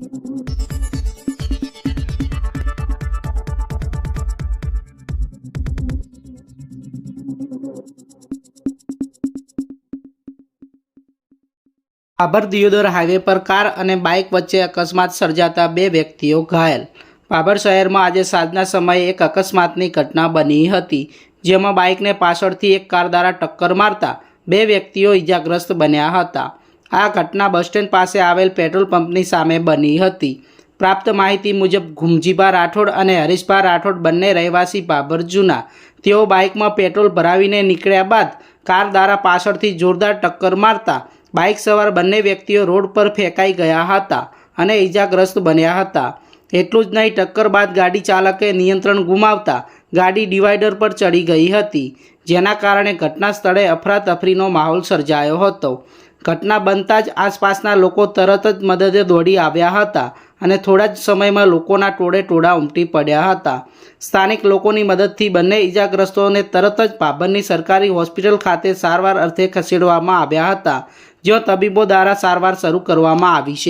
Bhabhar Deodar highway પર car અને bike વચ્ચે અકસ્માત સર્જાતા બે વ્યક્તિઓ ઘાયલ। ભાભર શહેરમાં આજે સાંજના સમયે એક અકસ્માતની ઘટના બની હતી, જેમાં બાઇકને પાછળથી એક કાર દ્વારા ટક્કર મારતા બે વ્યક્તિઓ ઇજાગ્રસ્ત બન્યા હતા। આ ઘટના બસ સ્ટેન્ડ પાસે આવેલ પેટ્રોલ પંપની સામે બની હતી। પ્રાપ્ત માહિતી મુજબ ઘુમજીભા રાઠોડ અને હરીશભા રાઠોડ બંને રહેવાસી ભાભર જૂના, તેઓ બાઇકમાં પેટ્રોલ ભરાવીને નીકળ્યા બાદ કાર દ્વારા પાછળથી જોરદાર ટક્કર મારતા બાઇક સવાર બંને વ્યક્તિઓ રોડ પર ફેંકાઈ ગયા હતા અને ઇજાગ્રસ્ત બન્યા હતા। એટલું જ નહીં, ટક્કર બાદ ગાડી ચાલકે નિયંત્રણ ગુમાવતા ગાડી ડિવાઈડર પર ચડી ગઈ હતી, જેના કારણે ઘટના સ્થળે અફરાતફરીનો માહોલ સર્જાયો હતો। ઘટના બનતા જ આસપાસના લોકો તરત જ મદદે દોડી આવ્યા હતા અને થોડા જ સમયમાં લોકોના ટોળે ઉમટી પડ્યા હતા। સ્થાનિક લોકોની મદદથી બંને ઇજાગ્રસ્તોને તરત જ ભાભરની સરકારી હોસ્પિટલ ખાતે સારવાર અર્થે ખસેડવામાં આવ્યા હતા, જ્યાં તબીબો દ્વારા સારવાર શરૂ કરવામાં આવી છે।